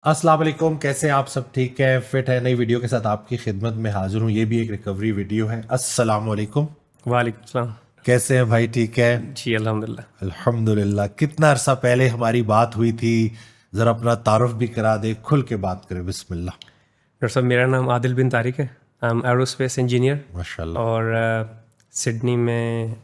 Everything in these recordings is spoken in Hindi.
अस्सलाम वालेकुम, कैसे हैं आप? सब ठीक है, फिट है? नई वीडियो के साथ आपकी खिदमत में हाजिर हूँ। ये भी एक रिकवरी वीडियो है। अस्सलाम वालेकुम। वालेकुम सलाम। कैसे हैं भाई? ठीक है, जी अल्हम्दुलिल्लाह। अल्हम्दुलिल्लाह। कितना अरसा पहले हमारी बात हुई थी? जरा अपना तारुफ भी करा दे, खुल के बात करें। बिस्मिल्लाह। डॉक्टर साहब, मेरा नाम आदिल बिन तारिक है। आई एम एरोस्पेस इंजीनियर माशाल्लाह, और सिडनी में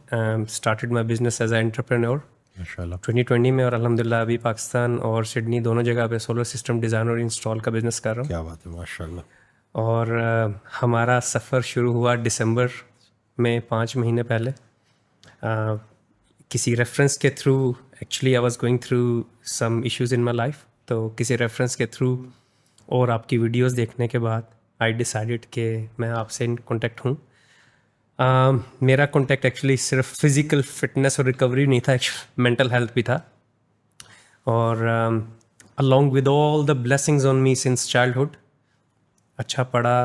started my business as a entrepreneur माशाल्लाह। 2020 में, और अल्हम्दुलिल्लाह अभी पाकिस्तान और सिडनी दोनों जगह पे सोलर सिस्टम डिज़ाइन और इंस्टॉल का बिज़नेस कर रहा हूँ। क्या बात है, माशाल्लाह। और हमारा सफ़र शुरू हुआ दिसंबर में 5 महीने पहले। किसी रेफरेंस के through, actually I was going through some issues in my life, तो किसी रेफरेंस के थ्रू और आपकी वीडियोस देखने के बाद आई डिसाइडेड कि मैं आपसे इन कांटेक्ट हूँ। मेरा कांटेक्ट एक्चुअली सिर्फ फिज़िकल फिटनेस और रिकवरी नहीं था, मेंटल हेल्थ भी था। और along with all the blessings on me since childhood, अच्छा पढ़ा,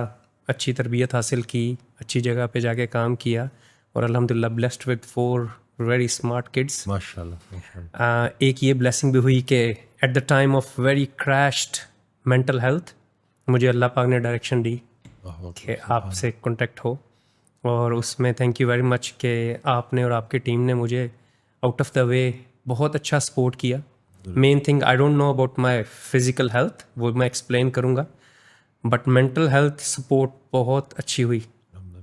अच्छी तरबियत हासिल की, अच्छी जगह पे जाके काम किया, और अल्हम्दुलिल्लाह blessed with 4 very smart kids. माशाल्लाह, माशाल्लाह। एक ये ब्लेसिंग भी हुई कि at the time of very crashed mental health मुझे अल्लाह पाक ने डायरेक्शन दी अल्लाहु अकबर, कि सुभान आपसे कांटेक्ट हो। और उसमें थैंक यू वेरी मच कि आपने और आपकी टीम ने मुझे आउट ऑफ द वे बहुत अच्छा सपोर्ट किया। Main thing, I don't know about my physical health, वो मैं एक्सप्लेन करूँगा, बट मेंटल हेल्थ सपोर्ट बहुत अच्छी हुई।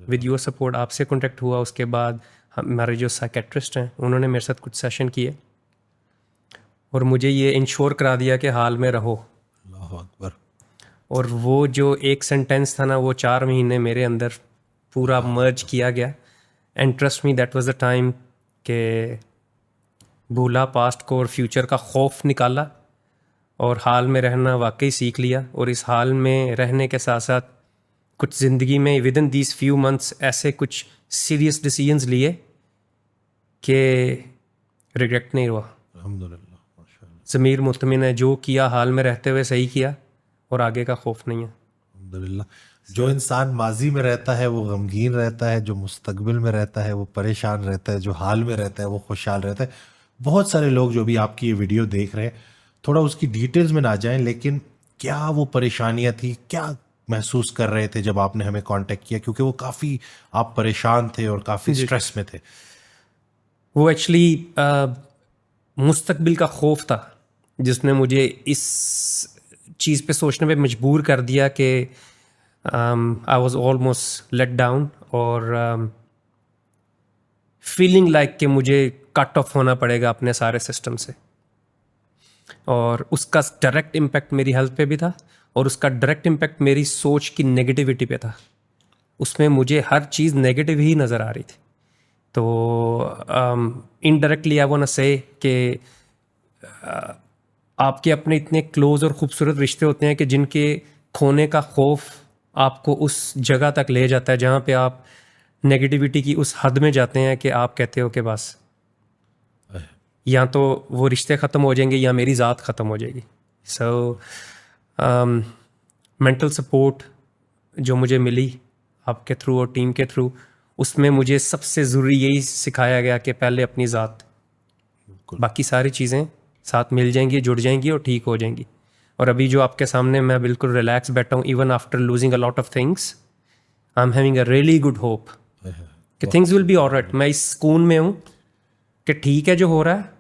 विद योर सपोर्ट आपसे कांटेक्ट हुआ, उसके बाद हमारे जो साइकेट्रिस्ट हैं उन्होंने मेरे साथ कुछ सेशन किए और मुझे ये इंश्योर करा दिया कि हाल में रहो। अल्लाहु अकबर। और वो जो एक सेंटेंस था ना, वो 4 महीने मेरे अंदर पूरा मर्ज किया गया। And trust me, that was the time के भूला पास्ट को और फ्यूचर का खौफ निकाला और हाल में रहना वाकई सीख लिया। और इस हाल में रहने के साथ साथ कुछ ज़िंदगी में with in these few months ऐसे कुछ सीरियस डिसीजंस लिए कि रिग्रेट नहीं हुआ। अल्हम्दुलिल्लाह, माशाल्लाह, ज़मीर मुतमिन है, जो किया हाल में रहते हुए सही किया और आगे का खौफ नहीं है। अल्हम्दुलिल्लाह। जो इंसान माजी में रहता है वो गमगीन रहता है, जो मुस्तकबिल में रहता है वो परेशान रहता है, जो हाल में रहता है वो खुशहाल रहता है। बहुत सारे लोग जो भी आपकी ये वीडियो देख रहे हैं, थोड़ा उसकी डिटेल्स में ना जाएं, लेकिन क्या वो परेशानियां थी, क्या महसूस कर रहे थे जब आपने हमें कांटेक्ट किया? क्योंकि वो काफ़ी आप परेशान थे और काफ़ी जी, स्ट्रेस में थे। वो एक्चुअली मुस्तकबिल का खौफ था जिसने मुझे इस चीज़ पे सोचने पे मजबूर कर दिया कि I was almost let down, और फीलिंग लाइक कि मुझे कट ऑफ होना पड़ेगा अपने सारे सिस्टम से। और उसका डायरेक्ट इम्पैक्ट मेरी हेल्थ पे भी था, और उसका डायरेक्ट इम्पैक्ट मेरी सोच की नेगेटिविटी पे था। उसमें मुझे हर चीज़ नेगेटिव ही नज़र आ रही थी। तो इनडायरेक्टली आई वांट टू से कि आपके अपने इतने क्लोज और ख़ूबसूरत रिश्ते होते हैं कि जिनके खोने का खौफ आपको उस जगह तक ले जाता है जहाँ पे आप नेगेटिविटी की उस हद में जाते हैं कि आप कहते हो कि बस या तो वो रिश्ते ख़त्म हो जाएंगे या मेरी ज़ात ख़त्म हो जाएगी। सो मेंटल सपोर्ट जो मुझे मिली आपके थ्रू और टीम के थ्रू, उसमें मुझे सबसे ज़रूरी यही सिखाया गया कि पहले अपनी ज़ात, बिल्कुल। बाकी सारी चीज़ें साथ मिल जाएंगी, जुड़ जाएंगी और ठीक हो जाएंगी। और अभी जो आपके सामने मैं बिल्कुल रिलैक्स बैठा हूँ, even after losing a lot of things, I am having a really good hope कि थिंग्स विल बी ऑलराइट। मैं इस सुकून में हूँ कि ठीक है जो हो रहा है,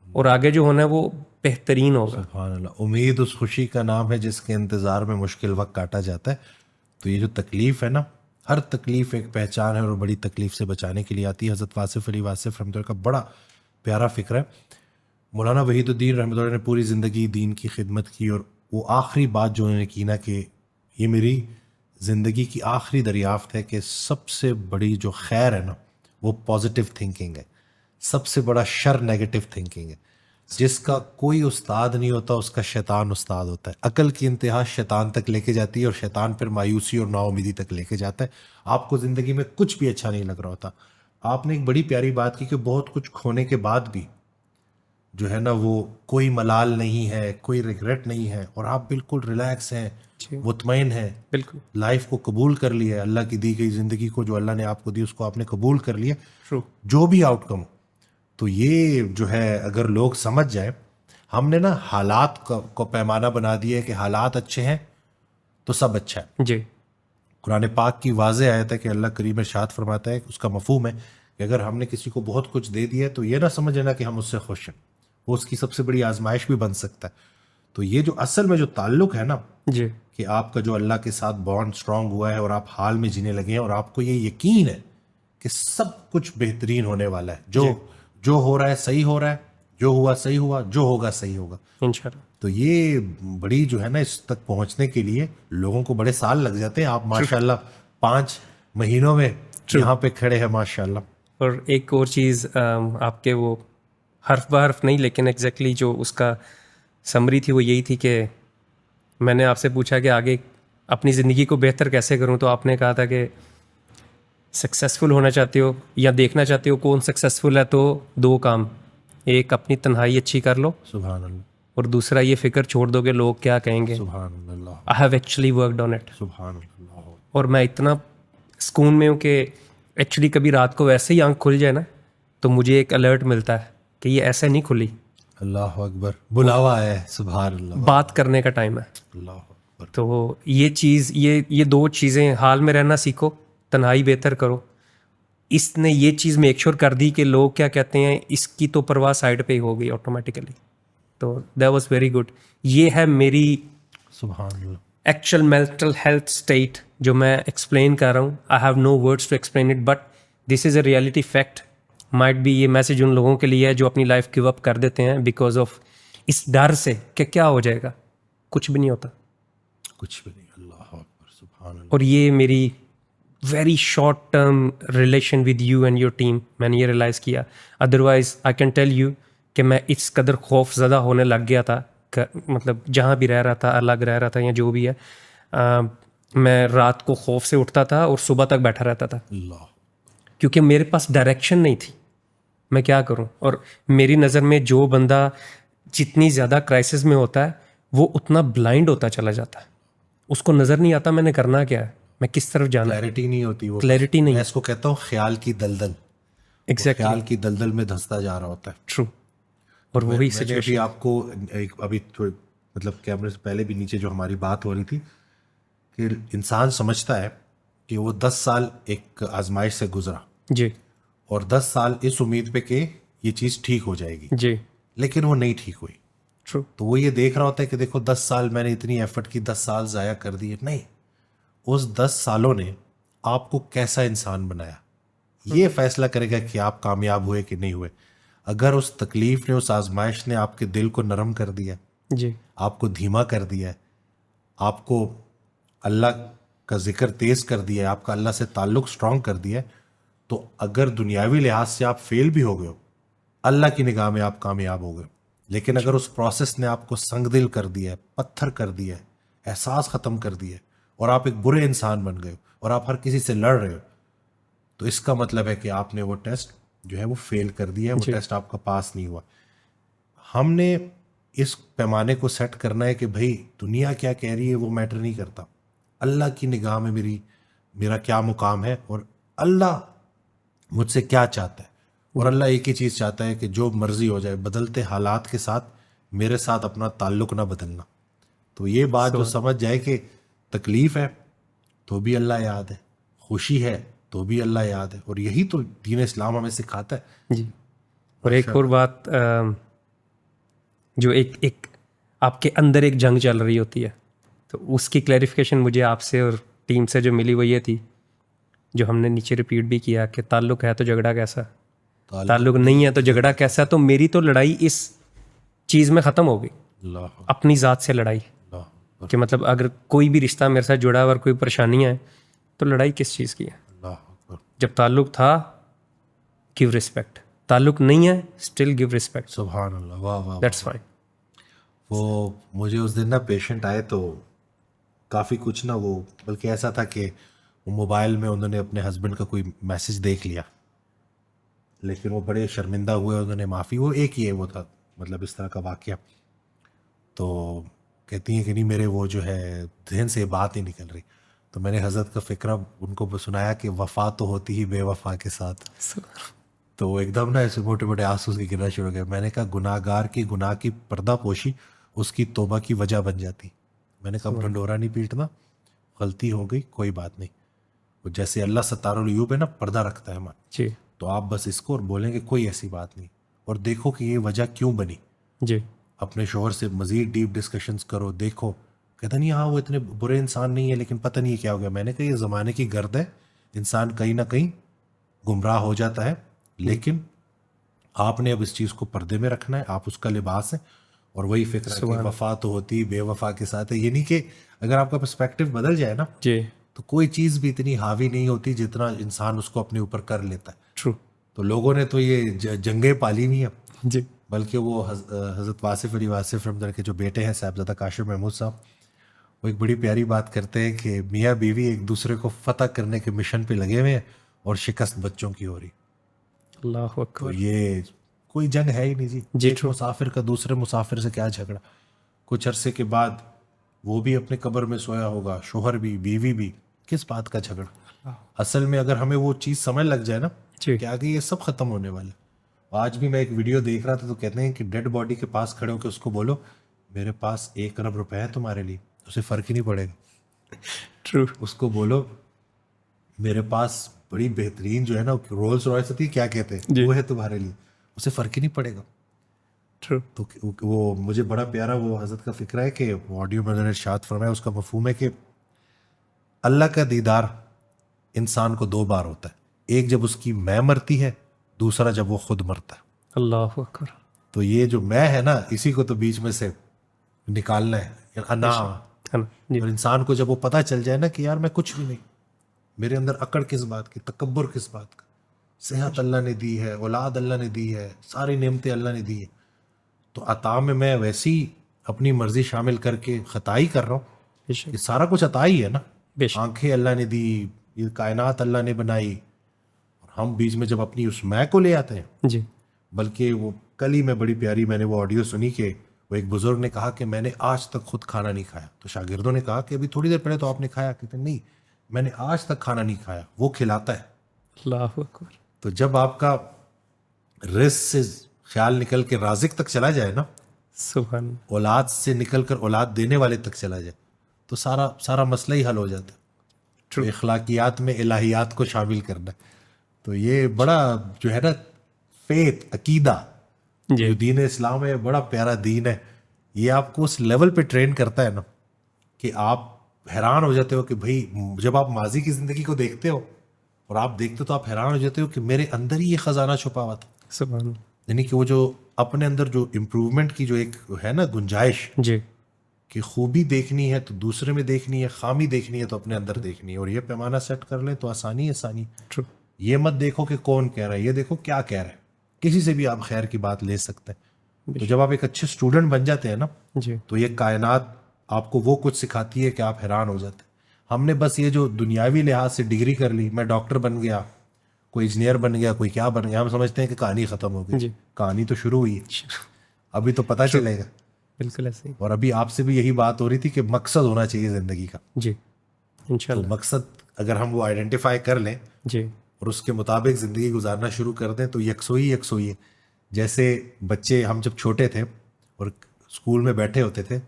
और आगे जो होना है वो बेहतरीन होगा। सुभान अल्लाह। उम्मीद उस खुशी का नाम है जिसके इंतज़ार में मुश्किल वक्त काटा जाता है। तो ये जो तकलीफ़ है ना, हर तकलीफ़ एक पहचान है और बड़ी तकलीफ़ से बचाने के लिए आती है। हज़रत वासिफ़ अली वासिफ़ रहमतुल्लाह का बड़ा प्यारा फ़िक्र है। मौलाना वहीदुद्दीन रहमतुल्लाह ने पूरी ज़िंदगी दीन की खिदमत की, और वो आखिरी बात जो उन्होंने की ना कि ये मेरी ज़िंदगी की आखिरी दरियाफ्त है कि सबसे बड़ी जो खैर है ना वो पॉजिटिव थिंकिंग है, सबसे बड़ा शर नेगेटिव थिंकिंग है। जिसका कोई उस्ताद नहीं होता उसका शैतान उस्ताद होता है। अकल की इंतहा शैतान तक लेके जाती है और शैतान फिर मायूसी और नाउमीदी तक लेके जाता है। आपको ज़िंदगी में कुछ भी अच्छा नहीं लग रहा होता। आपने एक बड़ी प्यारी बात की कि बहुत कुछ खोने के बाद भी जो है ना वो कोई मलाल नहीं है, कोई रिग्रेट नहीं है, और आप बिल्कुल रिलैक्स हैं, जी मुतमईन हैं, बिल्कुल लाइफ को कबूल कर लिया है। अल्लाह की दी गई ज़िंदगी को जो अल्लाह ने आपको दी उसको आपने कबूल कर लिया, ट्रू। जो भी आउटकम हो। तो ये जो है अगर लोग समझ जाए, हमने ना हालात को पैमाना बना दिया है कि हालात अच्छे हैं तो सब अच्छा है। जी कुरान पाक की वाज़ेह आयत है कि अल्लाह करीम इरशाद फरमाता है, उसका मफहूम है कि अगर हमने किसी को बहुत कुछ दे दिया है तो ये ना समझ लेना कि हम उससे खुश हैं, वो उसकी सबसे बड़ी आजमाइश भी बन सकता है। तो ये जो असल में जो ताल्लुक है ना, जी कि आपका जो अल्लाह के साथ बॉन्ड स्ट्रांग हुआ है और आप हाल में जीने लगे हैं और आपको ये यकीन है कि सब कुछ बेहतरीन होने वाला है, जो हो रहा है सही हो रहा है, जो हुआ सही हुआ, जो होगा सही होगा। इंशाल्लाह। तो ये बड़ी जो है ना, इस तक पहुंचने के लिए लोगों को बड़े साल लग जाते हैं। आप माशाल्लाह 5 महीनों में यहाँ पे खड़े हैं माशाल्लाह। और एक और चीज़, आपके वो हर्फ ब हर्फ नहीं लेकिन एग्जैक्टली जो उसका समरी थी वो यही थी कि मैंने आपसे पूछा कि आगे अपनी ज़िंदगी को बेहतर कैसे करूं, तो आपने कहा था कि सक्सेसफुल होना चाहते हो या देखना चाहते हो कौन सक्सेसफुल है, तो 2 काम, एक अपनी तन्हाई अच्छी कर लो सुभान अल्लाह, और दूसरा ये फिक्र छोड़ दो कि लोग क्या कहेंगे। सुभान अल्लाह, I have actually worked on it. सुभान अल्लाह। और मैं इतना सुकून में हूँ कि एक्चुअली कभी रात को वैसे ही आंख खुल जाए ना तो मुझे एक अलर्ट मिलता है कि ये ऐसे नहीं खुली, अल्लाह अकबर, बुलावा है, सुभान अल्लाह, बात करने का टाइम है। अल्लाह अकबर। तो ये चीज़, ये 2 चीज़ें, हाल में रहना सीखो, तन्हाई बेहतर करो। इसने ये चीज़ मेक श्योर कर दी कि लोग क्या कहते हैं इसकी तो परवाह साइड पे ही हो गई ऑटोमेटिकली। तो दैट वाज वेरी गुड। ये है मेरी सुभान अल्लाह। एक्चुअल मेंटल हेल्थ स्टेट जो मैं एक्सप्लेन कर रहा हूँ। I have no words to explain it, but this is a reality fact. Might be ये मैसेज उन लोगों के लिए है जो अपनी लाइफ गिव अप कर देते हैं बिकॉज ऑफ इस डर से कि क्या हो जाएगा। कुछ भी नहीं होता। कुछ भी नहीं, अल्लाह अकबर, सुभान अल्लाह। और ये मेरी very short term relation with you and your team, मैंने ये रियलाइज़ किया। Otherwise I can tell you कि मैं इस कदर खौफ ज़्यादा होने लग गया था, मतलब जहाँ भी रह रहा था, अलग रह रहा था या जो भी है, मैं रात को खौफ से उठता था और सुबह तक बैठा रहता था अल्लाह, क्योंकि मेरे पास डायरेक्शन नहीं थी, मैं क्या करूं। और मेरी नज़र में जो बंदा जितनी ज़्यादा क्राइसिस में होता है वो उतना ब्लाइंड होता चला जाता है, उसको नज़र नहीं आता मैंने करना क्या है, मैं किस तरफ जाना है, क्लैरिटी नहीं होती, वो क्लैरिटी नहीं। मैं इसको कहता हूँ ख्याल की दलदल। एग्जैक्टली, ख्याल की दलदल में धंसता जा रहा होता है। ट्रू। और वही मैंने अभी सिचुएशन। आपको एक अभी थोड़ी मतलब कैमरे से पहले भी नीचे जो हमारी बात हो रही थी कि इंसान समझता है कि वो 10 साल एक आजमाइश से गुजरा जी और 10 साल इस उम्मीद पे कि ये चीज़ ठीक हो जाएगी, जी, लेकिन वो नहीं ठीक हुई। ट्रू। तो वो ये देख रहा होता है कि देखो 10 साल मैंने इतनी एफर्ट की, 10 साल ज़ाया कर दिए। नहीं, उस 10 सालों ने आपको कैसा इंसान बनाया, ये फैसला करेगा कि आप कामयाब हुए कि नहीं हुए। अगर उस तकलीफ ने, उस आजमाइश ने आपके दिल को नरम कर दिया, जी आपको धीमा कर दिया है, आपको अल्लाह का जिक्र तेज कर दिया है, आपका अल्लाह से ताल्लुक स्ट्रांग कर दिया है, तो अगर दुनियावी लिहाज से आप फेल भी हो गए हो, अल्लाह की निगाह में आप कामयाब हो गए। लेकिन अगर उस प्रोसेस ने आपको संगदिल कर दिया है, पत्थर कर दिया है, एहसास ख़त्म कर दिया है और आप एक बुरे इंसान बन गए हो और आप हर किसी से लड़ रहे हो, तो इसका मतलब है कि आपने वो टेस्ट जो है वो फेल कर दिया है, वो टेस्ट आपका पास नहीं हुआ। हमने इस पैमाने को सेट करना है कि भाई दुनिया क्या कह रही है वो मैटर नहीं करता, अल्लाह की निगाह में मेरा क्या मुकाम है और अल्लाह मुझसे क्या चाहता है। और अल्लाह एक ही चीज़ चाहता है कि जो मर्जी हो जाए, बदलते हालात के साथ मेरे साथ अपना ताल्लुक ना बदलना। तो ये बात जो समझ जाए कि तकलीफ है तो भी अल्लाह याद है, खुशी है तो भी अल्लाह याद है, और यही तो दीन इस्लाम हमें सिखाता है। जी। और एक और बात, जो एक आपके अंदर एक जंग चल रही होती है, तो उसकी क्लैरिफिकेशन मुझे आपसे और टीम से जो मिली वो ये थी, जो हमने नीचे रिपीट भी किया कि ताल्लुक है तो झगड़ा कैसा, ताल्लुक नहीं है तो झगड़ा कैसा। तो मेरी तो लड़ाई इस चीज़ में ख़त्म हो गई, अल्लाह अपनी ज़ात से लड़ाई, अल्लाह कि मतलब अगर कोई भी रिश्ता मेरे साथ जुड़ा और कोई परेशानियाँ हैं तो लड़ाई किस चीज़ की है। अल्लाह। जब ताल्लुक था गिव रिस्पेक्ट, ताल्लुक नहीं है स्टिल गिव रिस्पेक्ट, सुभान अल्लाह, वाह वाह। That's fine. वो मुझे उस दिन ना पेशेंट आए तो काफ़ी कुछ ना, वो बल्कि ऐसा था कि वो मोबाइल में उन्होंने अपने हस्बैंड का कोई मैसेज देख लिया, लेकिन वो बड़े शर्मिंदा हुए, उन्होंने माफ़ी, वो एक ही है वो था मतलब इस तरह का वाक़या। तो कहती हैं कि नहीं मेरे वो जो है जहन से बात ही निकल रही। तो मैंने हज़रत का फ़िक्रा उनको सुनाया कि वफ़ा तो होती ही बेवफ़ा के साथ। तो एकदम ना ऐसे मोटे मोटे आंसू उसके गिरना शुरू हो गए। मैंने कहा गुनाहगार की गुनाह की पर्दापोशी उसकी तौबा की वजह बन जाती। मैंने कहा ढंडोरा नहीं पीटना, गलती हो गई कोई बात नहीं। वो जैसे अल्लाह सत्तारुल अयूब है ना, पर्दा रखता है हमारा, जी तो आप बस इसको और बोलेंगे कोई ऐसी बात नहीं, और देखो कि ये वजह क्यों बनी। जी अपने शोहर से मजीद डीप डिस्कशंस करो, देखो। कहता नहीं हाँ वो इतने बुरे इंसान नहीं है, लेकिन पता नहीं क्या हो गया। मैंने कहा ये ज़माने की गर्द है, इंसान कहीं ना कहीं गुमराह हो जाता है, लेकिन आपने अब इस चीज़ को पर्दे में रखना है, आप उसका लिबास है। और वही फिक्र है कि वफा तो होती बेवफा के साथ है। ये नहीं कि अगर आपका पर्सपेक्टिव बदल जाए ना, जी तो कोई चीज़ भी इतनी हावी नहीं होती जितना इंसान उसको अपने ऊपर कर लेता है। ट्रू तो लोगों ने तो ये जंगें पाली नहीं है, जी बल्कि वो हज़रत वासिफ़ अली वासिफ़ रहमतुल्लाह के जो बेटे हैं साहबज़ादा काशिफ महमूद साहब, वो एक बड़ी प्यारी बात करते हैं कि मियाँ बीवी एक दूसरे को फतह करने के मिशन पे लगे हुए हैं और शिकस्त बच्चों की हो रही। अल्लाह तो अकबर। ये कोई जंग है ही नहीं जी। जी, एक मुसाफिर का दूसरे मुसाफिर से क्या झगड़ा। कुछ अरसे के बाद वो भी अपने कब्र में सोया होगा, शोहर भी बीवी भी, किस बात का झगड़ा। असल में अगर हमें वो चीज़ समझ लग जाए ना जी कि आगे ये सब खत्म होने वाला है। आज भी मैं एक वीडियो देख रहा था, तो कहते हैं कि डेड बॉडी के पास खड़े होकर उसको बोलो मेरे पास 1 अरब रुपए है तुम्हारे लिए, उसे फर्क ही नहीं पड़ेगा। ट्रू उसको बोलो मेरे पास बड़ी बेहतरीन जो है ना रोल्स रॉयस होती है, क्या कहते हैं, वो है तुम्हारे लिए, उसे फर्क ही नहीं पड़ेगा। ट्रू तो वो मुझे बड़ा प्यारा वो हजरत का फिक्र है कि ऑडियो में उन्होंने इरशाद फरमाया, उसका मफहूम है कि अल्लाह का दीदार इंसान को 2 बार होता है, एक जब उसकी मैं मरती है, दूसरा जब वो खुद मरता है। अल्लाह अकबर। तो ये जो मैं है ना, इसी को तो बीच में से निकालना है, अना। है ना जी और इंसान को जब वो पता चल जाए ना कि यार मैं कुछ भी नहीं, मेरे अंदर अकड़ किस बात की, तकब्बुर किस बात का, सेहत अल्लाह ने दी है, औलाद अल्लाह ने दी है, सारी नेमतें अल्लाह ने दी है, तो अता में मैं वैसी अपनी मर्जी शामिल करके खताई कर रहा हूँ। बेशक ये सारा कुछ अता ही है ना। बेशक आंखें अल्लाह ने दी, ये कायनात अल्लाह ने बनाई, और हम बीच में जब अपनी उस मैं को ले आते हैं। जी बल्कि वो कल ही मैं बड़ी प्यारी मैंने वो ऑडियो सुनी कि वो एक बुजुर्ग ने कहा कि मैंने आज तक खुद खाना नहीं खाया। तो शागिर्दों ने कहा कि अभी थोड़ी देर पहले तो आपने खाया। कहते नहीं, मैंने आज तक खाना नहीं खाया, वो खिलाता है। अल्लाह अकबर। तो जब आपका रिस्क से ख्याल निकल के राजिक तक चला जाए ना, सुभान औलाद से निकल कर औलाद देने वाले तक चला जाए, तो सारा सारा मसला ही हल हो जाता है। तो इखलाकियात में इलाहियात को शामिल करना, तो ये बड़ा जो है ना फेथ अकीदा जी जो दीन इस्लाम है, बड़ा प्यारा दीन है। ये आपको उस लेवल पे ट्रेन करता है ना कि आप हैरान हो जाते हो कि भाई जब आप माजी की जिंदगी को देखते हो और आप देखते हो तो आप हैरान हो जाते हो कि मेरे अंदर ही ये खजाना छुपा हुआ था। सुभान यानी कि वो जो अपने अंदर जो इम्प्रूवमेंट की जो एक है ना गुंजाइश, जी कि खूबी देखनी है तो दूसरे में देखनी है, खामी देखनी है तो अपने अंदर देखनी है, और ये पैमाना सेट कर ले तो आसानी आसानी। ट्रू ये मत देखो कि कौन कह रहा है, ये देखो क्या कह रहा है। किसी से भी आप खैर की बात ले सकते हैं। तो जब आप एक अच्छे स्टूडेंट बन जाते हैं ना, जी तो ये कायनात आपको वो कुछ सिखाती है कि आप हैरान हो जाते हैं। हमने बस ये जो दुनियावी लिहाज से डिग्री कर ली, मैं डॉक्टर बन गया, कोई इंजीनियर बन गया, कोई क्या बन गया, हम समझते हैं कि कहानी खत्म हो गई। जी कहानी तो शुरू हुई है, अभी तो पता चलेगा। बिल्कुल ऐसे ही और अभी आपसे भी यही बात हो रही थी कि मकसद होना चाहिए जिंदगी का। जी तो इंशाल्लाह मकसद अगर हम वो आइडेंटिफाई कर लें जी और उसके मुताबिक ज़िंदगी गुजारना शुरू कर दें, तो यकसोई यकसोई है। जैसे बच्चे हम जब छोटे थे और स्कूल में बैठे होते थे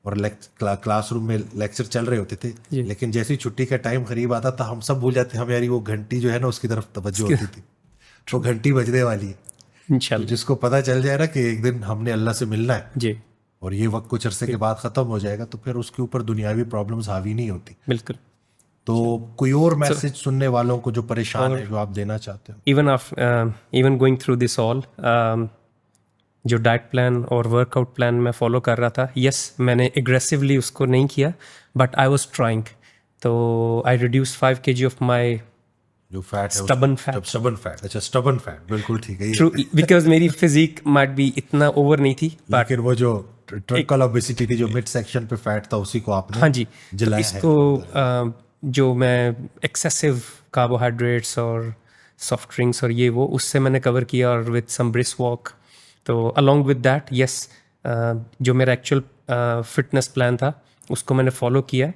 और क्लासरूम में लेक्चर चल रहे होते थे, लेकिन जैसे ही छुट्टी का टाइम करीब आता था हम सब भूल जाते, हम यारी वो घंटी जो है ना उसकी तरफ तवज्जो होती थी, वो घंटी बजने वाली है। तो इंशाल्लाह जिसको पता चल जाए ना कि एक दिन हमने अल्लाह से मिलना है जी और ये वक्त कुछ अरसे के बाद ख़त्म हो जाएगा, तो फिर उसके ऊपर दुनियावी प्रॉब्लम्स हावी नहीं होती। बिल्कुल। तो कोई और मैसेज सुनने वालों को जो परेशान है, जो आप देना चाहते हो? Even going through this all, जो डाइट प्लान और वर्कआउट प्लान मैं फॉलो कर रहा था, यस मैंने एग्रेसिवली उसको नहीं किया, बट आई वाज ट्राइंग। तो I reduce 5 kg of my जो फैट है स्टबन फैट। स्टबन फैट, अच्छा स्टबन फैट, बिल्कुल ठीक है। ट्रू, बिकॉज मेरी फिजिक माइट बी इतना ओवर नहीं थी, बट लेकिन वो जो ट्रंकल ओबेसिटी थी, जो मिड सेक्शन पे फैट था, उसी को आपने हाँ जी, तो जलाया इसको जो मैं एक्सेसिव कार्बोहाइड्रेट्स और सॉफ्ट ड्रिंक्स और ये वो उससे मैंने कवर किया, और विद सम ब्रिस्क वॉक। तो अलॉन्ग विद दैट यस, जो मेरा एक्चुअल फिटनेस प्लान था उसको मैंने फॉलो किया,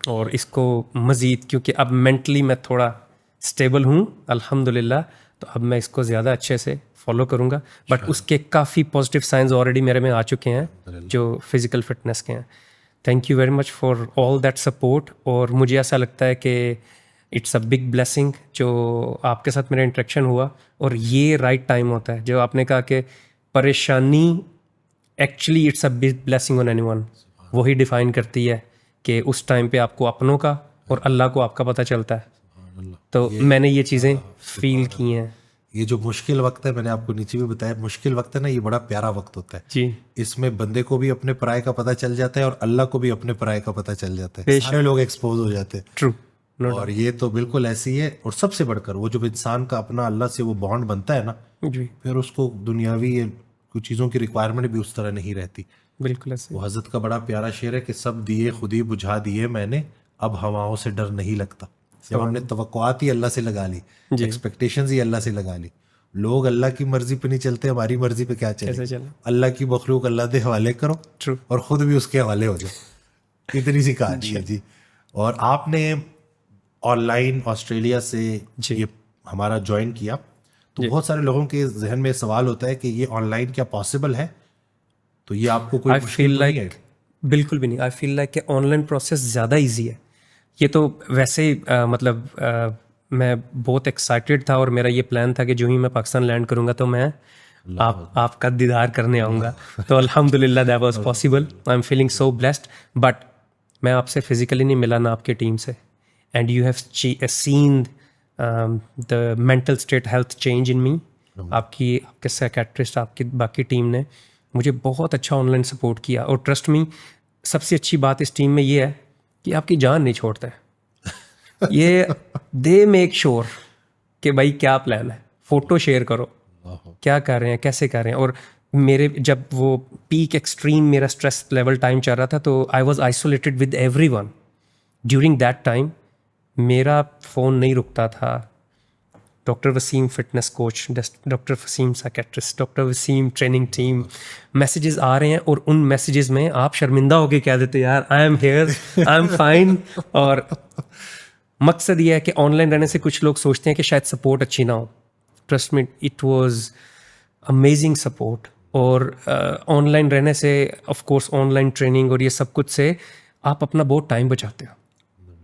और इसको मज़ीद क्योंकि अब मेंटली मैं थोड़ा स्टेबल हूँ अल्हम्दुलिल्लाह, तो अब मैं इसको ज़्यादा अच्छे से फॉलो करूँगा, बट उसके काफ़ी पॉजिटिव साइंस ऑलरेडी मेरे में आ चुके हैं जो फिज़िकल फिटनेस के हैं। Thank you very much for all that support. और मुझे ऐसा लगता है कि इट्स अ बिग ब्लेसिंग जो आपके साथ मेरा इंटरेक्शन हुआ, और ये राइट टाइम होता है जो आपने कहा कि परेशानी actually it's a big blessing on anyone, वही डिफाइन करती है कि उस टाइम पे आपको अपनों का और अल्लाह को आपका पता चलता है। तो मैंने ये चीज़ें फील की हैं। ये जो मुश्किल वक्त है, मैंने आपको नीचे भी बताया, मुश्किल वक्त है ना, ये बड़ा प्यारा वक्त होता है जी, इसमें बंदे को भी अपने पराये का पता चल जाता है और अल्लाह को भी अपने पराये का पता चल जाता है, सारे लोग एक्सपोज हो जाते हैं। ट्रू। और ये तो बिल्कुल ऐसी है। और सबसे बढ़कर वो जब इंसान का अपना अल्लाह से वो बॉन्ड बनता है ना, जी, फिर उसको दुनियावी ये कुछ चीज़ों की रिक्वायरमेंट भी उस तरह नहीं रहती। बिल्कुल ऐसे। वो हजरत का बड़ा प्यारा शेर है कि सब दिए खुद ही बुझा दिए मैंने, अब हवाओं से डर नहीं लगता। जब हमने तवक्कुआत ही अल्लाह से लगा ली, एक्सपेक्टेशंस ही अल्लाह से लगा ली, लोग अल्लाह की मर्जी पे नहीं चलते, हमारी मर्जी पे क्या चले। कैसे चला? अल्लाह की मखलूक अल्लाह के हवाले करो ट्रू। और खुद भी उसके हवाले हो जाओ। इतनी सी कहानी है जी। और आपने ऑनलाइन ऑस्ट्रेलिया से ये हमारा ज्वाइन किया, तो बहुत सारे लोगों के जहन में सवाल होता है कि ये ऑनलाइन क्या पॉसिबल है? तो ये आपको कोई मुश्किल नहीं है? बिल्कुल भी नहीं। आई फील लाइक कि ऑनलाइन प्रोसेस ज़्यादा इजी है। ये तो वैसे ही मैं बहुत एक्साइटेड था और मेरा ये प्लान था कि जो ही मैं पाकिस्तान लैंड करूँगा तो मैं आपका दीदार करने आऊँगा। तो अल्हम्दुलिल्लाह that was possible. I am feeling so blessed. But मैं आपसे फिजिकली नहीं मिला ना आपकी टीम से, and you have seen the mental state health change in me. आपके साइकेट्रिस्ट, आपकी बाकी टीम ने मुझे बहुत अच्छा ऑनलाइन सपोर्ट किया। और ट्रस्ट मी, सबसे अच्छी बात इस टीम में ये है कि आपकी जान नहीं छोड़ते। ये दे मेक श्योर कि भाई क्या प्लान है, फोटो शेयर करो, क्या कर रहे हैं, कैसे कर रहे हैं। और मेरे जब वो पीक एक्सट्रीम मेरा स्ट्रेस लेवल टाइम चल रहा था, तो I was isolated with everyone during that time. मेरा फ़ोन नहीं रुकता था। Doctor Waseem fitness coach, doctor Waseem psychiatrist, doctor Waseem training team, messages आ रहे हैं और उन मैसेजेस में आप शर्मिंदा होके कह देते यार I am here, I am fine. और मकसद ये है कि ऑनलाइन रहने से कुछ लोग सोचते हैं कि शायद सपोर्ट अच्छी ना हो। Trust me, it was amazing support. और ऑनलाइन रहने से, ऑफ कोर्स ऑनलाइन ट्रेनिंग और ये सब कुछ से आप अपना बहुत टाइम बचाते हो।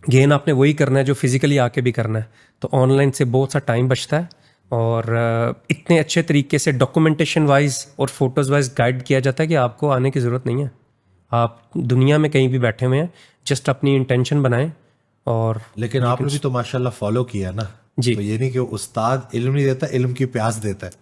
गेन आपने वही करना है जो फिजिकली आके भी करना है, तो ऑनलाइन से बहुत सा टाइम बचता है। और इतने अच्छे तरीके से डॉक्यूमेंटेशन वाइज और फोटोज़ वाइज गाइड किया जाता है कि आपको आने की ज़रूरत नहीं है। आप दुनिया में कहीं भी बैठे हुए हैं, जस्ट अपनी इंटेंशन बनाएं। और लेकिन आपने भी तो माशाल्लाह फॉलो किया ना जी। तो ये नहीं कि उस्ताद इल्म नहीं देता, इल्म की प्यास देता है।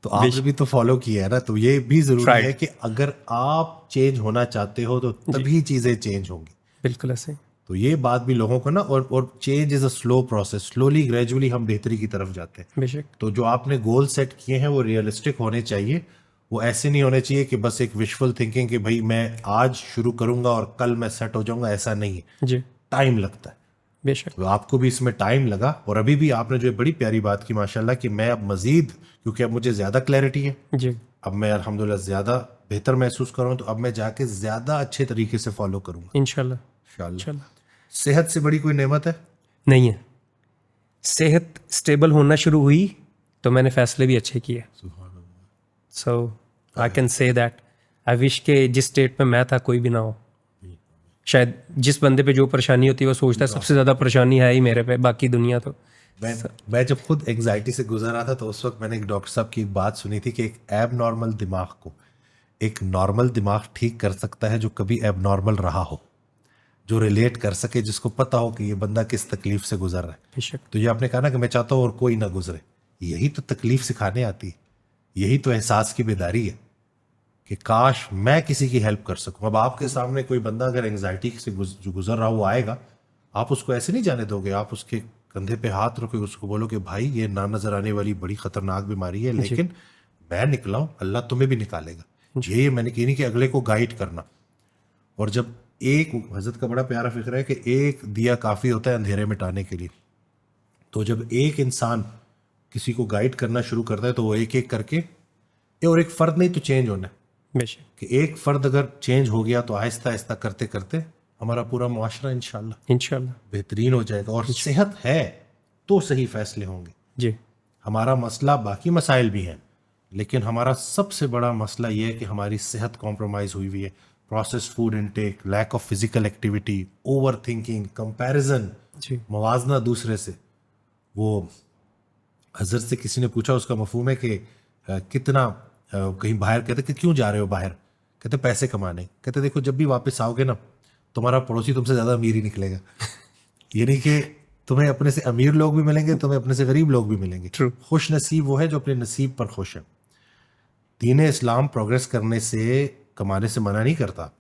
तो आपने भी तो फॉलो किया है ना, तो ये भी जरूरी है कि अगर आप चेंज होना चाहते हो तो तभी चीज़ें चेंज होंगी। बिल्कुल ऐसे। तो ये बात भी लोगों को ना, और change is a slow process, slowly gradually हम बेहतरी की तरफ जाते हैं। बेशक। तो जो आपने गोल सेट किए हैं वो रियलिस्टिक होने चाहिए। वो ऐसे नहीं होने चाहिए कि बस एक विशफुल थिंकिंग कि भाई मैं आज शुरू करूंगा और कल मैं सेट हो जाऊंगा, ऐसा नहीं है। जी, टाइम लगता है। बेशक। तो आपको भी इसमें टाइम लगा, और अभी भी आपने जो बड़ी प्यारी बात की माशाल्लाह कि मैं अब मजीद, क्योंकि अब मुझे ज़्यादा क्लैरिटी है, जी, अब मैं अल्हम्दुलिल्लाह ज़्यादा बेहतर महसूस कर रहा हूँ, तो अब मैं जाके ज़्यादा अच्छे तरीके से फॉलो करूंगा इंशाल्लाह। इंशाल्लाह। सेहत से बड़ी कोई नेमत है नहीं है। सेहत स्टेबल होना शुरू हुई तो मैंने फैसले भी अच्छे किए। So I can say that I wish के जिस स्टेट में मैं था कोई भी ना हो। शायद जिस बंदे पे जो परेशानी होती है वो सोचता है सबसे ज़्यादा परेशानी है ही मेरे पे, बाकी दुनिया तो। मैं जब खुद एंग्जाइटी से गुजर रहा था तो उस वक्त मैंने एक डॉक्टर साहब की एक बात सुनी थी कि एक एब नॉर्मल दिमाग को एक नॉर्मल दिमाग ठीक कर सकता है जो कभी एब नॉर्मल रहा हो, जो रिलेट कर सके, जिसको पता हो कि ये बंदा किस तकलीफ से गुजर रहा है। बेशक। तो ये आपने कहा ना कि मैं चाहता हूँ और कोई ना गुजरे, यही तो तकलीफ सिखाने आती है, यही तो एहसास की बेदारी है कि काश मैं किसी की हेल्प कर सकूं। अब आपके सामने कोई बंदा अगर एंग्जाइटी से जो गुजर रहा वो आएगा, आप उसको ऐसे नहीं जाने दोगे, आप उसके कंधे पे हाथ रखोगे, उसको बोलोगे भाई ये ना नजर आने वाली बड़ी खतरनाक बीमारी है, लेकिन मैं निकला हूं, अल्लाह तुम्हें भी निकालेगा। ये मैंने कही नहीं कि अगले को गाइड करना। और जब एक हजरत का बड़ा प्यारा फिक्र है कि एक दिया काफ़ी होता है अंधेरे मिटाने के लिए, तो जब एक इंसान किसी को गाइड करना शुरू करता है तो वो एक एक करके, और एक फ़र्द नहीं तो चेंज होना है बेशक। कि एक फ़र्द अगर चेंज हो गया तो आहिस्ता आहिस्ता करते करते हमारा पूरा मुआशरा इंशाल्लाह इंशाल्लाह बेहतरीन हो जाएगा। और सेहत है तो सही फैसले होंगे। जी। हमारा मसला बाकी मसाइल भी हैं, लेकिन हमारा सबसे बड़ा मसला ये है कि हमारी सेहत कॉम्प्रोमाइज़ हुई हुई है। Processed food intake, lack of physical activity, overthinking, comparison, जी मवाजना दूसरे से। वो हजरत से किसी ने पूछा, उसका मफहूम है कि कितना कहीं बाहर, कहते कि क्यों जा रहे हो बाहर, कहते पैसे कमाने। कहते देखो जब भी वापस आओगे ना, तुम्हारा पड़ोसी तुमसे ज़्यादा अमीर ही निकलेगा। यानी कि तुम्हें अपने से अमीर लोग भी मिलेंगे, तुम्हें अपने से गरीब लोग भी मिलेंगे। True. खुश नसीब वो है जो अपने नसीब पर खुश है। दीन इस्लाम प्रोग्रेस करने से, कमाने से मना नहीं करता,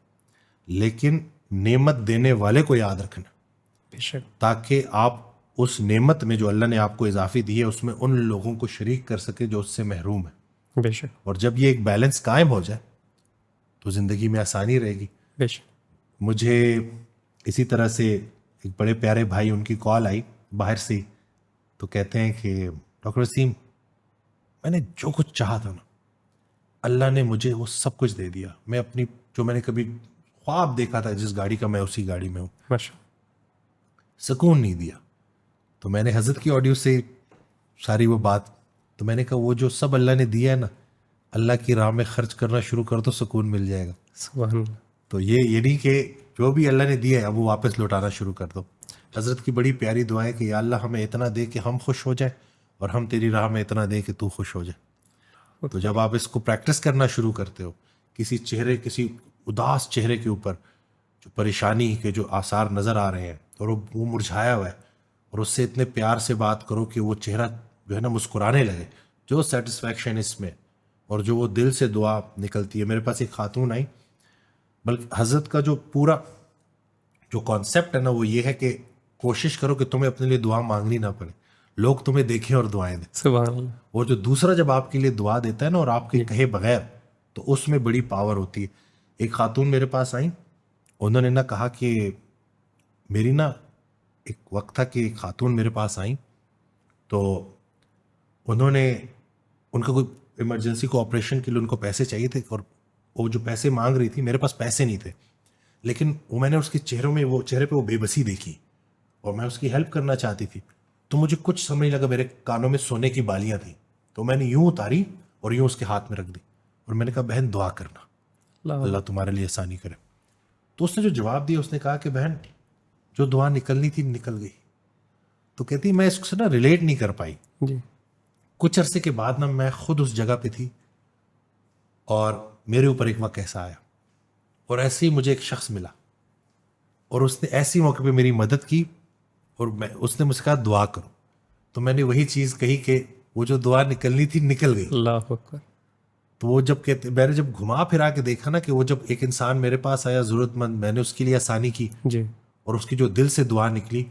लेकिन नेमत देने वाले को याद रखना, बेशक ताकि आप उस नेमत में जो अल्लाह ने आपको इजाफी दी है उसमें उन लोगों को शरीक कर सके जो उससे महरूम है। बेशक और जब ये एक बैलेंस कायम हो जाए तो ज़िंदगी में आसानी रहेगी। बेशक। मुझे इसी तरह से एक बड़े प्यारे भाई, उनकी कॉल आई बाहर से ही, तो कहते हैं कि डॉक्टर वसीम, मैंने जो कुछ चाहा था ना, अल्लाह ने मुझे वो सब कुछ दे दिया। मैं अपनी, जो मैंने कभी ख्वाब देखा था जिस गाड़ी का, मैं उसी गाड़ी में हूँ। माशा सुकून नहीं दिया। तो मैंने हजरत की ऑडियो से सारी वो बात, तो मैंने कहा वो जो सब अल्लाह ने दिया है ना, अल्लाह की राह में खर्च करना शुरू कर दो, सुकून मिल जाएगा। सुभान अल्लाह। तो ये नहीं कि जो भी अल्लाह ने दिया है अब वो वापस लौटाना शुरू कर दो। हजरत की बड़ी प्यारी दुआ है कि या अल्लाह हमें इतना दे कि हम खुश हो जाए, और हम तेरी राह में इतना दे कि तू खुश हो जाए। तो जब आप इसको प्रैक्टिस करना शुरू करते हो, किसी उदास चेहरे के ऊपर जो परेशानी के जो आसार नज़र आ रहे हैं और वो मुरझाया हुआ है, और उससे इतने प्यार से बात करो कि वो चेहरा जो है ना मुस्कुराने लगे, जो सेटिस्फैक्शन इसमें, और जो वो दिल से दुआ निकलती है। मेरे पास एक खातून आई, बल्कि हजरत का जो पूरा जो कॉन्सेप्ट है ना वो ये है कि कोशिश करो कि तुम्हें अपने लिए दुआ मांगनी ना पड़े, लोग तुम्हें देखें और दुआएं दें। सुभान अल्लाह। और जो दूसरा जब आपके लिए दुआ देता है ना और आपके कहे बगैर, तो उसमें बड़ी पावर होती है। एक खातून मेरे पास आई, उन्होंने ना कहा कि मेरी ना, एक वक्त था कि एक खातून मेरे पास आई, तो उन्होंने, उनका कोई इमरजेंसी को ऑपरेशन के लिए उनको पैसे चाहिए थे, और वो जो पैसे मांग रही थी, मेरे पास पैसे नहीं थे, लेकिन वो मैंने उसके चेहरे पे वो बेबसी देखी, और मैं उसकी हेल्प करना चाहती थी। तो मुझे कुछ समझ नहीं लगा, मेरे कानों में सोने की बालियां थी, तो मैंने यूं उतारी और यूं उसके हाथ में रख दी, और मैंने कहा बहन दुआ करना, अल्लाह तुम्हारे लिए आसानी करे। तो उसने जो जवाब दिया, उसने कहा कि बहन जो दुआ निकलनी थी निकल गई। तो कहती मैं इससे ना रिलेट नहीं कर पाई। जी कुछ अरसे के बाद ना मैं खुद उस जगह पे थी, और मेरे ऊपर एक वक्त ऐसा आया, और ऐसे ही मुझे एक शख्स मिला, और उसने ऐसी मौके पे मेरी मदद की, और उसने मुझसे कहा दुआ करो। तो मैंने वही चीज़ कही कि वो जो दुआ निकलनी थी निकल गई। अल्लाह अकबर। तो वो जब कहते, मैंने जब घुमा फिरा के देखा ना कि वो जब एक इंसान मेरे पास आया ज़रूरतमंद, मैंने उसके लिए आसानी की, जी और उसकी जो दिल से दुआ निकली,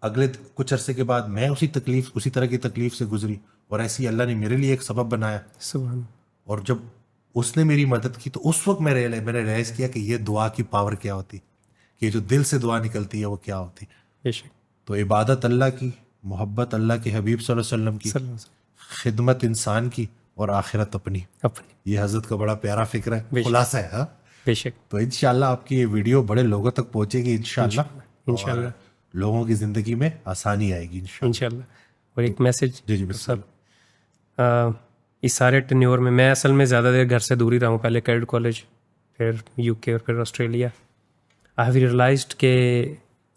अगले कुछ अरसे के बाद मैं उसी तरह की तकलीफ से गुजरी, और ऐसी अल्लाह ने मेरे लिए एक सबब बनाया। सुभान। और जब उसने मेरी मदद की, तो उस वक्त मैंने रियलाइज़ किया कि ये दुआ की पावर क्या होती, कि ये जो दिल से दुआ निकलती है वो क्या होती। बेशक। तो इबादत अल्लाह की, मोहब्बत अल्लाह के हबीब सल्लल्लाहु अलैहि वसल्लम की, सल्लल्लाहु अलैहि खिदमत इंसान की, और आखिरत अपनी। वसल्लम। अपनी। ये हजरत का बड़ा प्यारा फिक्र है, बेशक। खुलासा है। हाँ, बेशक तो इंशाल्लाह आपकी ये वीडियो बड़े लोगों तक पहुंचेगी इंशाल्लाह। इंशाल्लाह। और लोगों की ज़िंदगी में आसानी आएगी इंशाल्लाह। इंशाल्लाह। और एक मैसेज जी जी बिल्कुल। इस सारे टेन्योर में मैं असल में ज़्यादा देर घर से दूर ही रहा हूँ, पहले कैडेट कॉलेज, फिर यूके, और फिर ऑस्ट्रेलिया। आई हैव रियलाइज्ड के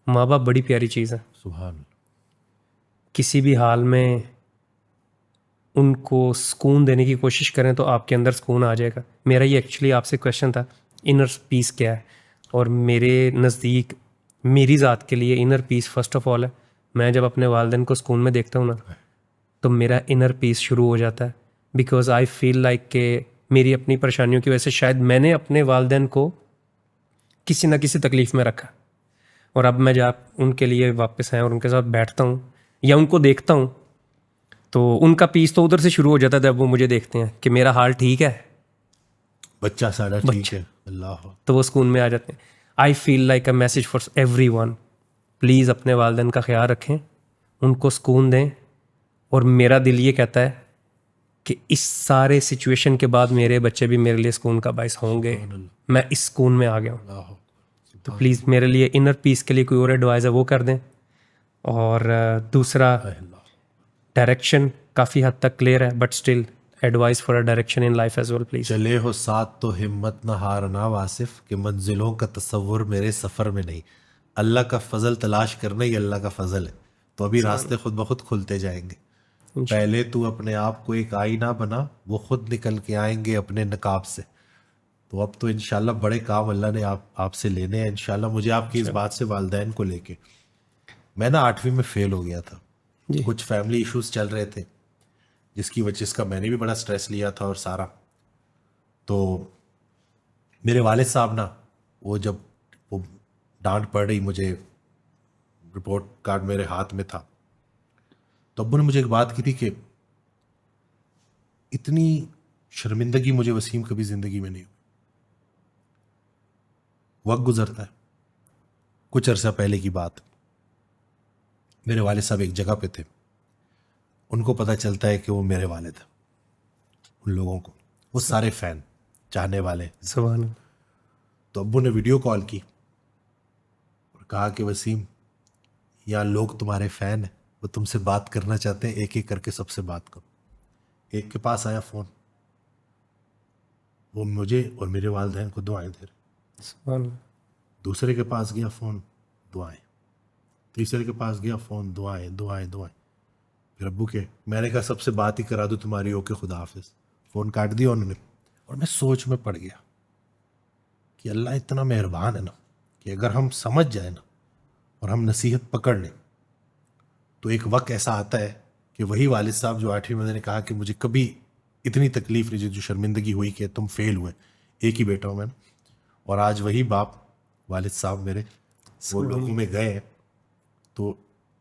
माँ बाप बड़ी प्यारी चीज़ है। सुभान। किसी भी हाल में उनको सुकून देने की कोशिश करें तो आपके अंदर सुकून आ जाएगा। मेरा ये एक्चुअली आपसे क्वेश्चन था, इनर पीस क्या है? और मेरे नज़दीक मेरी ज़ात के लिए inner peace first of all है। मैं जब अपने वालिदैन को सुकून में देखता हूँ ना, तो मेरा इनर पीस शुरू हो जाता है, बिकॉज आई फील लाइक के मेरी अपनी परेशानियों की वजह से शायद मैंने अपने वालिदैन को किसी ना किसी तकलीफ़ में रखा, और अब मैं जब उनके लिए वापस आया और उनके साथ बैठता हूँ या उनको देखता हूँ, तो उनका पीस तो उधर से शुरू हो जाता है जब वो मुझे देखते हैं कि मेरा हाल ठीक है, बच्चा सारा ठीक है, अल्लाह, तो वो सुकून में आ जाते हैं। I feel like a message for everyone, please अपने वालिदैन का ख्याल रखें, उनको सुकून दें। और मेरा दिल ये कहता है कि इस सारे सिचुएशन के बाद मेरे बच्चे भी मेरे लिए सुकून का बायस होंगे। मैं इस सुकून में आ गया हूँ, तो प्लीज़ मेरे लिए इनर पीस के लिए कोई और एडवाइस है वो कर दें। और दूसरा, डायरेक्शन काफ़ी हद तक क्लियर है, but still advice for a direction in life as well please. चले हो साथ तो हिम्मत न हारना वासिफ, कि मंजिलों का तसव्वुर मेरे सफ़र में नहीं। अल्लाह का फजल तलाश करना ही अल्लाह का फजल है। तो अभी रास्ते खुद ब खुद खुलते जाएंगे। पहले तू अपने आप को एक आईना बना, वो खुद निकल के आएंगे अपने नकाब से। तो अब तो इंशाल्लाह बड़े काम अल्लाह ने आपसे लेने हैं इंशाल्लाह। मुझे आपकी इस बात से वालिदैन को लेके, मैं ना 8वीं में फेल हो गया था। कुछ फैमिली इश्यूज चल रहे थे जिसकी वजह से मैंने भी बड़ा स्ट्रेस लिया था और सारा। तो मेरे वालिद साहब ना, वो जब वो डांट पड़ रही, मुझे रिपोर्ट कार्ड मेरे हाथ में था, तो अब्बू ने मुझे एक बात की थी कि इतनी शर्मिंदगी मुझे वसीम कभी जिंदगी में नहीं हुई। वक्त गुजरता है, कुछ अरसा पहले की बात, मेरे वालिद साहब एक जगह पे थे। उनको पता चलता है कि वो मेरे वालिद हैं। उन लोगों को, वो सारे फैन चाहने वाले। सुभान अल्लाह। तो अब्बू ने वीडियो कॉल की और कहा कि वसीम, यहाँ लोग तुम्हारे फैन हैं, वो तुमसे बात करना चाहते हैं, एक एक करके सबसे बात करो। एक के पास आया फ़ोन, वो मुझे और मेरे वालिदैन को दुआएं दे रहे। सुभान अल्लाह। दूसरे के पास गया फ़ोन, दुआएं। तीसरे के पास गया फ़ोन, दुआएं दुआएं दुआएं। फिर अब्बू के, मैंने कहा सबसे बात ही करा दूँ तुम्हारी, ओके खुदा हाफिज़। फ़ोन काट दिया उन्होंने। और मैं सोच में पड़ गया कि अल्लाह इतना मेहरबान है ना, कि अगर हम समझ जाए ना और हम नसीहत पकड़ लें, तो एक वक्त ऐसा आता है कि वही वालिद साहब जो 8वीं में, मैंने कहा कि मुझे कभी इतनी तकलीफ नहीं, जो शर्मिंदगी हुई कि तुम फेल हुए, एक ही बेटा हूँ मैं, और आज वही बाप वालिद साहब मेरे वो लोगों में गए। तो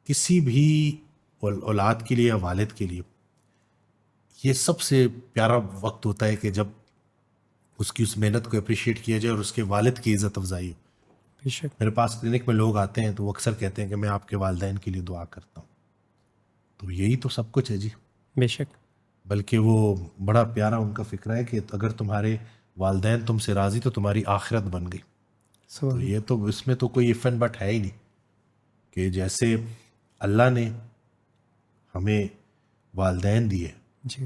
किसी भी औलाद के लिए या वालिद के लिए ये सबसे प्यारा वक्त होता है कि जब उसकी उस मेहनत को अप्रिशिएट किया जाए और उसके वालिद की इज़्ज़त अफजाई हो। बेशक। मेरे पास क्लिनिक में लोग आते हैं तो वो अक्सर कहते हैं कि मैं आपके वालिदैन के लिए दुआ करता हूँ। तो यही तो सब कुछ है जी। बेशक। बल्कि वो बड़ा प्यारा उनका फ़िक्र है कि अगर तुम्हारे वालिदैन तुमसे राज़ी तो तुम्हारी आखिरत बन गई। तो ये तो, इसमें तो कोई इफ़ एंड बट है ही नहीं, कि जैसे अल्लाह ने हमें वालिदैन दिए,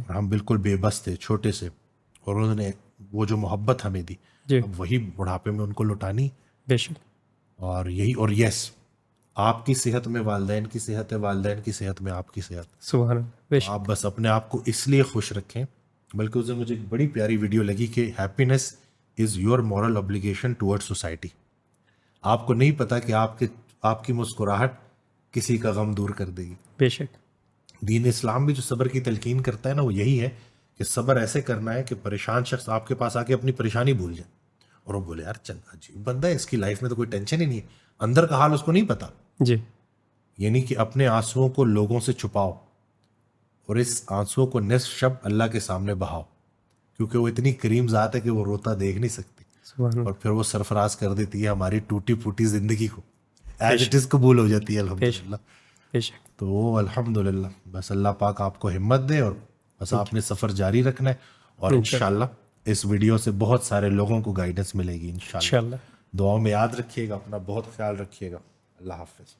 हम बिल्कुल बेबस थे छोटे से, और उन्होंने वो जो मोहब्बत हमें दी, अब वही बुढ़ापे में उनको लुटानी। बेशक। और यही, और यस, आपकी सेहत में वालिदैन की सेहत है, वालिदैन की सेहत में आपकी सेहत। सुभान अल्लाह। आप बस अपने आप को इसलिए खुश रखें। बल्कि उस दिन मुझे एक बड़ी प्यारी वीडियो लगी कि happiness is your moral obligation toward society. आपको नहीं पता कि आपकी मुस्कुराहट किसी का गम दूर कर देगी। बेशक। दीन इस्लाम भी जो सब्र की तलकीन करता है ना, वो यही है कि सब्र ऐसे करना है कि परेशान शख्स आपके पास आके अपनी परेशानी भूल जाए और वो बोले यार चल अजीब बंदा है, इसकी लाइफ में तो कोई टेंशन ही नहीं है, अंदर का हाल उसको नहीं पता जी। यानी कि अपने आंसुओं को लोगों से छुपाओ और इस आंसुओं को निस्फ शब अल्लाह के सामने बहाओ, क्योंकि वो इतनी करीम ज़ात है कि वो रोता देख नहीं सकती, और फिर वो सरफराज कर देती है हमारी टूटी फूटी जिंदगी को, एज इट इज़ कबूल हो जाती है अल्हम्दुलिल्लाह। तो वो अल्हम्दुलिल्लाह, बस अल्लाह पाक आपको हिम्मत दे और बस आपने सफ़र जारी रखना है, और इंशाल्लाह इस वीडियो से बहुत सारे लोगों को गाइडेंस मिलेगी इंशाल्लाह। दुआओं में याद रखिएगा, अपना बहुत ख्याल रखिएगा। अल्लाह हाफ़िज़।